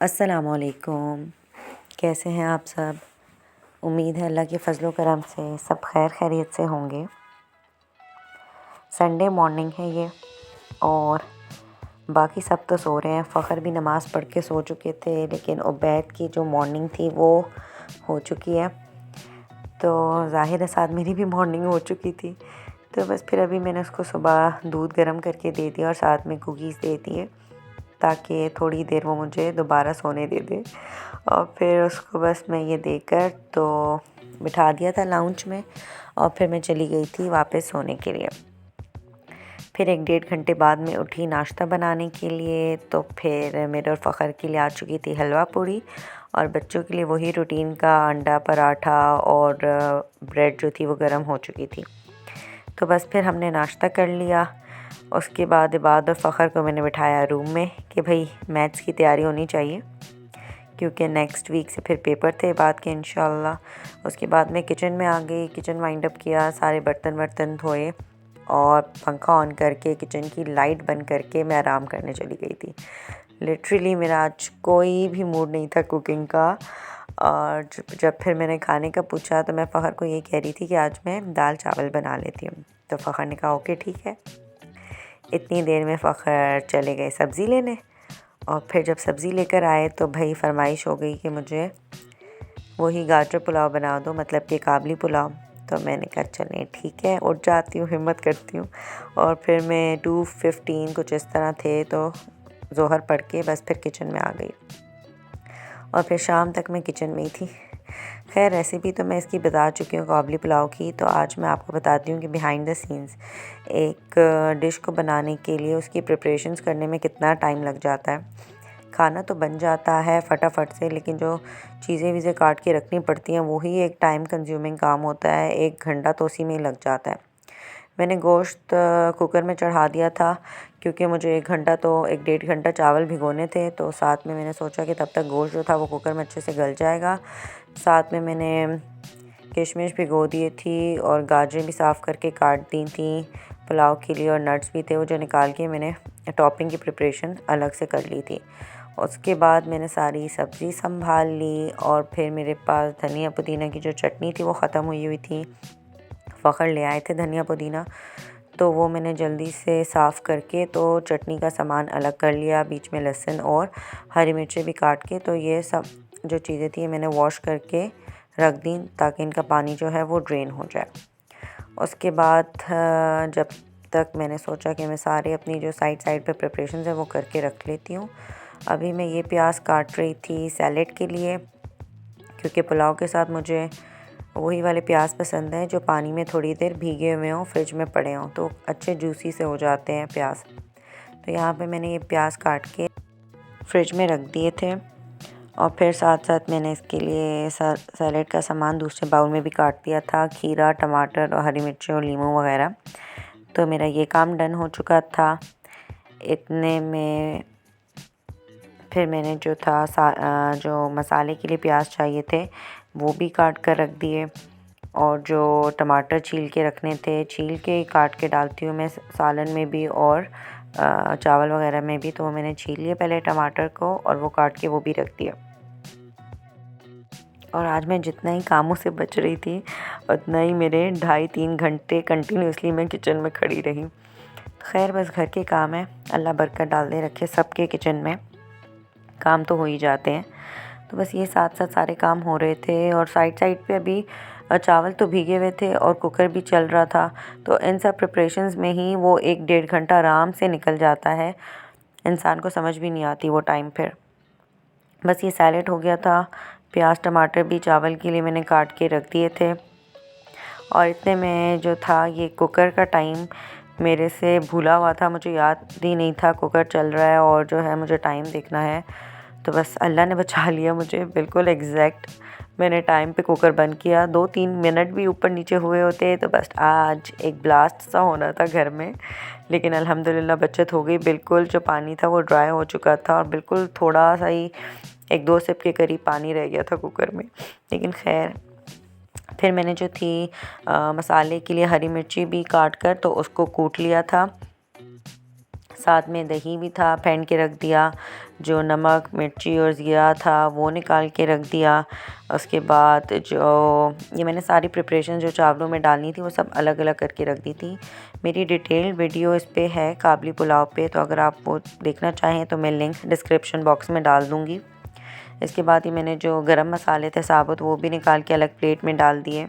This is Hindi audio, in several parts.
अस्सलामुअलैकुम। कैसे हैं आप सब? उम्मीद है अल्लाह के फ़ज़ल करम से सब खैर खैरियत से होंगे। संडे मॉर्निंग है ये और बाकी सब तो सो रहे हैं। फ़खर भी नमाज़ पढ़ के सो चुके थे, लेकिन उबैद की जो मॉर्निंग थी वो हो चुकी है। तो ज़ाहिर है साथ मेरी भी मॉर्निंग हो चुकी थी। तो बस फिर अभी मैंने उसको सुबह दूध गर्म करके दे दिया और साथ में कुकीज़ दे दिए, ताकि थोड़ी देर वो मुझे दोबारा सोने दे दे। और फिर उसको बस मैं ये देकर तो बिठा दिया था लाउंज में और फिर मैं चली गई थी वापस सोने के लिए। फिर 1-1.5 घंटे बाद में उठी नाश्ता बनाने के लिए। तो फिर मेरे और फ़खर के लिए आ चुकी थी हलवा पूड़ी और बच्चों के लिए वही रूटीन का अंडा पराठा और ब्रेड जो थी वो गर्म हो चुकी थी। तो बस फिर हमने नाश्ता कर लिया। उसके बाद इबाद और फ़खर को मैंने बिठाया रूम में कि भाई मैथ्स की तैयारी होनी चाहिए, क्योंकि नेक्स्ट वीक से फिर पेपर थे इबाद के इंशाल्लाह। उसके बाद मैं किचन में आ गई, किचन वाइंड अप किया, सारे बर्तन धोए और पंखा ऑन करके किचन की लाइट बंद करके मैं आराम करने चली गई थी। लिटरली मेरा आज कोई भी मूड नहीं था कुकिंग का। और जब फिर मैंने खाने का पूछा तो मैं फ़खर को ये कह रही थी कि आज मैं दाल चावल बना लेती हूँ। तो फ़खर ने कहा ओके ठीक है। इतनी देर में फ़खर चले गए सब्ज़ी लेने और फिर जब सब्ज़ी लेकर आए तो भाई फरमाइश हो गई कि मुझे वही गाजर पुलाव बना दो, मतलब कि काबली पुलाव। तो मैंने कहा चलें ठीक है, उठ जाती हूँ, हिम्मत करती हूँ। और फिर मैं 2:15 कुछ इस तरह थे तो ज़ोहर पढ़ के बस फिर किचन में आ गई और फिर शाम तक मैं किचन में ही थी। खैर रेसिपी तो मैं इसकी बता चुकी हूँ काबली पुलाव की। तो आज मैं आपको बताती हूँ कि बिहाइंड द सीन्स एक डिश को बनाने के लिए उसकी प्रिपरेशंस करने में कितना टाइम लग जाता है। खाना तो बन जाता है फटाफट से, लेकिन जो चीज़ें वीज़ें काट के रखनी पड़ती हैं वही एक टाइम कंज्यूमिंग काम होता है। 1 घंटा तो उसी में लग जाता है। मैंने गोश्त कुकर में चढ़ा दिया था, क्योंकि मुझे 1 घंटा तो 1-1.5 घंटा चावल भिगोने थे। तो साथ में मैंने सोचा कि तब तक गोश्त जो था वो कुकर में अच्छे से गल जाएगा। साथ में मैंने किशमिश भिगो दिए थी और गाजरें भी साफ़ करके काट दी थी पुलाव के लिए, और नट्स भी थे वो जो निकाल के मैंने टॉपिंग की प्रिपरेशन अलग से कर ली थी। उसके बाद मैंने सारी सब्ज़ी संभाल ली और फिर मेरे पास धनिया पुदीना की जो चटनी थी वो ख़त्म हुई थी। फ़खर ले आए थे धनिया पुदीना, तो वो मैंने जल्दी से साफ़ करके तो चटनी का सामान अलग कर लिया। बीच में लहसुन और हरी मिर्चें भी काट के, तो ये सब जो चीज़ें थी मैंने वॉश करके रख दी ताकि इनका पानी जो है वो ड्रेन हो जाए। उसके बाद जब तक मैंने सोचा कि मैं सारे अपनी जो साइड पे प्रिपरेशंस है वो करके रख लेती हूँ। अभी मैं ये प्याज काट रही थी सैलेड के लिए, क्योंकि पुलाव के साथ मुझे वही वाले प्याज पसंद हैं जो पानी में थोड़ी देर भीगे हुए हों, फ्रिज में पड़े हों, तो अच्छे जूसी से हो जाते हैं प्याज। तो यहाँ पे मैंने ये प्याज काट के फ्रिज में रख दिए थे और फिर साथ साथ मैंने इसके लिए सैलेड का सामान दूसरे बाउल में भी काट दिया था, खीरा, टमाटर और हरी मिर्ची और नींबू वगैरह। तो मेरा ये काम डन हो चुका था। इतने में फिर मैंने जो था जो मसाले के लिए प्याज चाहिए थे वो भी काट कर रख दिए, और जो टमाटर छील के रखने थे छील के काट के डालती हूँ मैं सालन में भी और चावल वगैरह में भी। तो वो मैंने छील लिया पहले टमाटर को और वो काट के वो भी रख दिया। और आज मैं जितना ही कामों से बच रही थी उतना ही मेरे 2.5-3 घंटे कंटिन्यूसली मैं किचन में खड़ी रही। खैर बस घर के काम है, अल्लाह बरकत डाल दे रखे सबके किचन में, काम तो हो ही जाते हैं। तो बस ये साथ साथ सारे काम हो रहे थे और साइड पे अभी चावल तो भीगे हुए थे और कुकर भी चल रहा था। तो इन सब प्रिपरेशंस में ही वो 1-1.5 घंटा आराम से निकल जाता है, इंसान को समझ भी नहीं आती वो टाइम। फिर बस ये सैलेड हो गया था, प्याज टमाटर भी चावल के लिए मैंने काट के रख दिए थे। और इतने में जो था ये कुकर का टाइम मेरे से भूला हुआ था, मुझे याद ही नहीं था कुकर चल रहा है और जो है मुझे टाइम देखना है। तो बस अल्लाह ने बचा लिया मुझे, बिल्कुल एग्जैक्ट मैंने टाइम पे कुकर बंद किया। 2-3 मिनट भी ऊपर नीचे हुए होते तो बस आज एक ब्लास्ट सा होना था घर में, लेकिन अल्हम्दुलिल्लाह बचत हो गई। बिल्कुल जो पानी था वो ड्राई हो चुका था और बिल्कुल थोड़ा सा ही 1-2 सिप के करीब पानी रह गया था कुकर में। लेकिन खैर फिर मैंने जो थी मसाले के लिए हरी मिर्ची भी काट कर तो उसको कूट लिया था। साथ में दही भी था, फेंट के रख दिया। जो नमक, मिर्ची और ज़ीरा था वो निकाल के रख दिया। उसके बाद जो ये मैंने सारी प्रिपरेशन जो चावलों में डालनी थी वो सब अलग अलग करके रख दी थी। मेरी डिटेल वीडियो इस पे है काबली पुलाव पे, तो अगर आप वो देखना चाहें तो मैं लिंक डिस्क्रिप्शन बॉक्स में डाल दूँगी। इसके बाद ही मैंने जो गरम मसाले थे साबुत वो भी निकाल के अलग प्लेट में डाल दिए।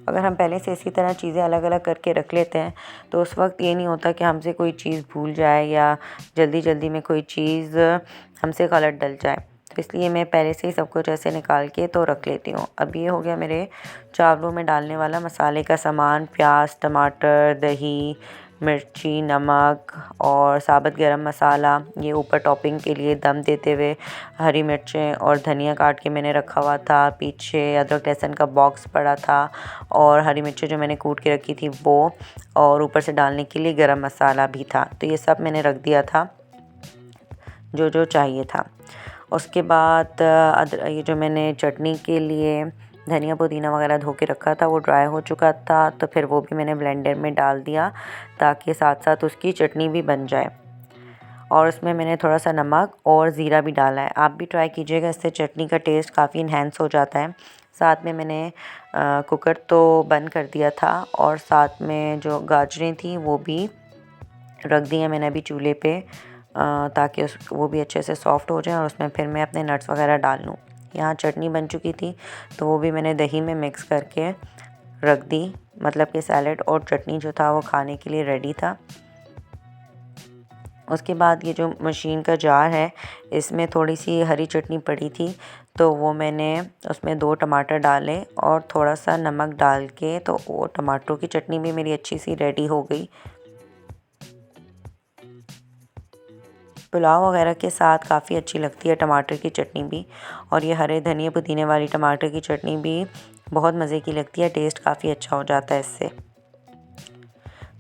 अगर हम पहले से इसी तरह चीज़ें अलग अलग करके रख लेते हैं तो उस वक्त ये नहीं होता कि हमसे कोई चीज़ भूल जाए या जल्दी जल्दी में कोई चीज़ हमसे गलत डल जाए। तो इसलिए मैं पहले से ही सब कुछ ऐसे निकाल के तो रख लेती हूँ। अब ये हो गया मेरे चावलों में डालने वाला मसाले का सामान, प्याज, टमाटर, दही, मिर्ची, नमक और साबुत गरम मसाला। ये ऊपर टॉपिंग के लिए दम देते हुए हरी मिर्चें और धनिया काट के मैंने रखा हुआ था। पीछे अदरक लहसुन का बॉक्स पड़ा था और हरी मिर्चें जो मैंने कूट के रखी थी वो, और ऊपर से डालने के लिए गरम मसाला भी था। तो ये सब मैंने रख दिया था जो जो चाहिए था। उसके बाद ये जो मैंने चटनी के लिए धनिया पुदीना वगैरह धो के रखा था वो ड्राई हो चुका था, तो फिर वो भी मैंने ब्लेंडर में डाल दिया ताकि साथ साथ उसकी चटनी भी बन जाए। और उसमें मैंने थोड़ा सा नमक और ज़ीरा भी डाला है। आप भी ट्राई कीजिएगा, इससे चटनी का टेस्ट काफ़ी इन्हेंस हो जाता है। साथ में मैंने कुकर तो बंद कर दिया था और साथ में जो गाजरें थी वो भी रख दी हैं मैंने अभी चूल्हे पे, ताकि वो भी अच्छे से सॉफ़्ट हो जाए और उसमें फिर मैं अपने नट्स वगैरह डाल लूँ। यहाँ चटनी बन चुकी थी तो वो भी मैंने दही में मिक्स करके रख दी, मतलब कि सैलेड और चटनी जो था वो खाने के लिए रेडी था। उसके बाद ये जो मशीन का जार है इसमें थोड़ी सी हरी चटनी पड़ी थी, तो वो मैंने उसमें 2 टमाटर डाले और थोड़ा सा नमक डाल के, तो वो टमाटरों की चटनी भी मेरी अच्छी सी रेडी हो गई। पुलाव वगैरह के साथ काफ़ी अच्छी लगती है टमाटर की चटनी भी, और ये हरे धनिया पुदीने वाली टमाटर की चटनी भी बहुत मज़े की लगती है। टेस्ट काफ़ी अच्छा हो जाता है इससे।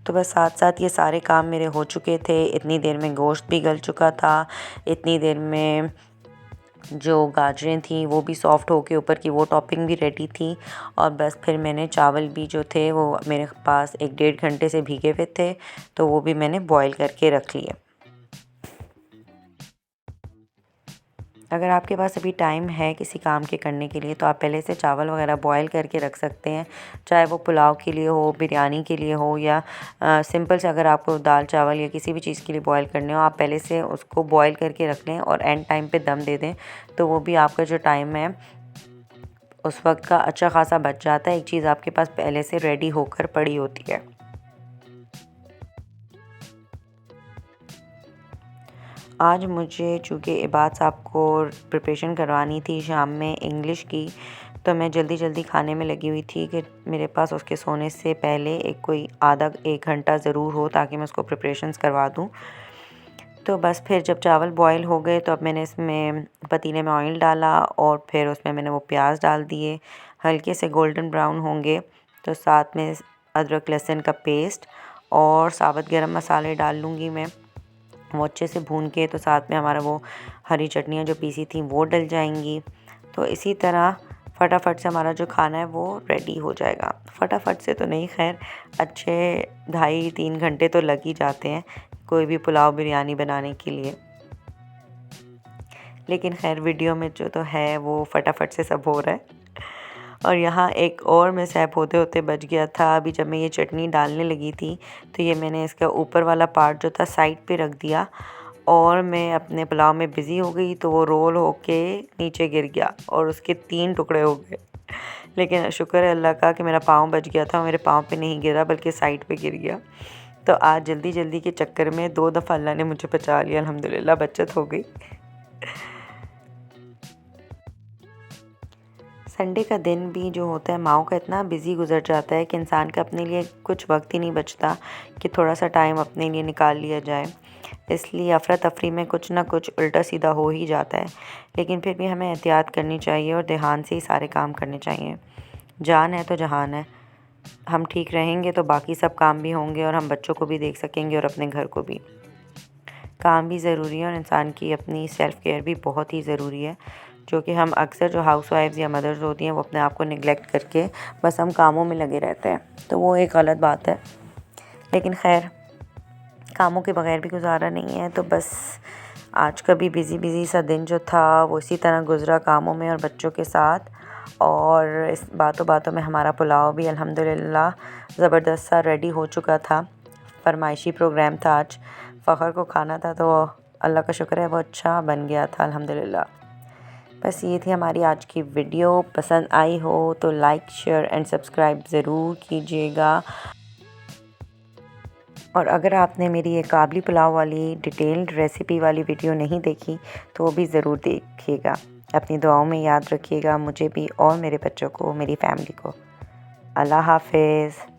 तो बस साथ साथ ये सारे काम मेरे हो चुके थे। इतनी देर में गोश्त भी गल चुका था, इतनी देर में जो गाजरें थी वो भी सॉफ़्ट होके ऊपर की वो टॉपिंग भी रेडी थी, और बस फिर मैंने चावल भी जो थे वो मेरे पास 1 डेढ़ घंटे से भीगे हुए थे, तो वो भी मैंने बॉईल करके रख लिए। अगर आपके पास अभी टाइम है किसी काम के करने के लिए तो आप पहले से चावल वगैरह बॉयल करके रख सकते हैं, चाहे वो पुलाव के लिए हो, बिरयानी के लिए हो, या सिंपल से अगर आपको दाल चावल या किसी भी चीज़ के लिए बॉयल करने हो, आप पहले से उसको बॉयल करके रख लें और एंड टाइम पे दम दे दें, तो वो भी आपका जो टाइम है उस वक्त का अच्छा खासा बच जाता है। एक चीज़ आपके पास पहले से रेडी होकर पड़ी होती है। आज मुझे चूँकि इबाद साहब को प्रिपरेशन करवानी थी शाम में इंग्लिश की, तो मैं जल्दी जल्दी खाने में लगी हुई थी कि मेरे पास उसके सोने से पहले कोई आधा 1 घंटा ज़रूर हो ताकि मैं उसको प्रिपरेशंस करवा दूँ। तो बस फिर जब चावल बॉयल हो गए तो अब मैंने इसमें पतीले में ऑयल डाला और फिर उसमें मैंने वो प्याज डाल दिए, हल्के से गोल्डन ब्राउन होंगे तो साथ में अदरक लहसुन का पेस्ट और साबुत गरम मसाले डाल लूँगी मैं। वो अच्छे से भून के तो साथ में हमारा वो हरी चटनियाँ जो पीसी थी वो डल जाएंगी। तो इसी तरह फटाफट से हमारा जो खाना है वो रेडी हो जाएगा। फटाफट से तो नहीं, खैर अच्छे 2.5-3 घंटे तो लग ही जाते हैं कोई भी पुलाव बिरयानी बनाने के लिए, लेकिन खैर वीडियो में जो तो है वो फटाफट से सब हो रहा है। और यहाँ एक और मिसहैप होते होते बच गया था। अभी जब मैं ये चटनी डालने लगी थी तो ये मैंने इसका ऊपर वाला पार्ट जो था साइड पे रख दिया और मैं अपने पुलाव में बिज़ी हो गई, तो वो रोल होके नीचे गिर गया और उसके 3 टुकड़े हो गए। लेकिन शुक्र है अल्लाह का कि मेरा पाँव बच गया था, मेरे पाँव पे नहीं गिरा बल्कि साइड पे गिर गया। तो आज जल्दी जल्दी के चक्कर में 2 दफ़ा अल्लाह ने मुझे बचा लिया, अल्हम्दुलिल्लाह बचत हो गई। संडे का दिन भी जो होता है माओ का इतना बिज़ी गुजर जाता है कि इंसान का अपने लिए कुछ वक्त ही नहीं बचता कि थोड़ा सा टाइम अपने लिए निकाल लिया जाए। इसलिए अफरा तफरी में कुछ ना कुछ उल्टा सीधा हो ही जाता है, लेकिन फिर भी हमें एहतियात करनी चाहिए और ध्यान से ही सारे काम करने चाहिए। जान है तो जहान है। हम ठीक रहेंगे तो बाकी सब काम भी होंगे और हम बच्चों को भी देख सकेंगे और अपने घर को भी। काम भी ज़रूरी है और इंसान की अपनी सेल्फ़ केयर भी बहुत ही ज़रूरी है, जो कि हम अक्सर जो हाउसवाइफ्स या मदर्स होती हैं वो अपने आप को निगलेक्ट करके बस हम कामों में लगे रहते हैं, तो वो एक गलत बात है। लेकिन खैर कामों के बगैर भी गुजारा नहीं है। तो बस आज का भी बिज़ी सा दिन जो था वो इसी तरह गुज़रा, कामों में और बच्चों के साथ। और इस बातों बातों में हमारा पुलाव भी अल्हम्दुलिल्लाह ज़बरदस्त सा रेडी हो चुका था। फरमाइशी प्रोग्राम था आज, फ़खर को खाना था, तो अल्लाह का शुक्र है वो अच्छा बन गया था अल्हम्दुलिल्लाह। बस ये थी हमारी आज की वीडियो। पसंद आई हो तो लाइक, शेयर एंड सब्सक्राइब ज़रूर कीजिएगा। और अगर आपने मेरी ये काबली पुलाव वाली डिटेल्ड रेसिपी वाली वीडियो नहीं देखी तो वो भी ज़रूर देखिएगा। अपनी दुआओं में याद रखिएगा मुझे भी और मेरे बच्चों को, मेरी फैमिली को। अल्लाह हाफ़िज़।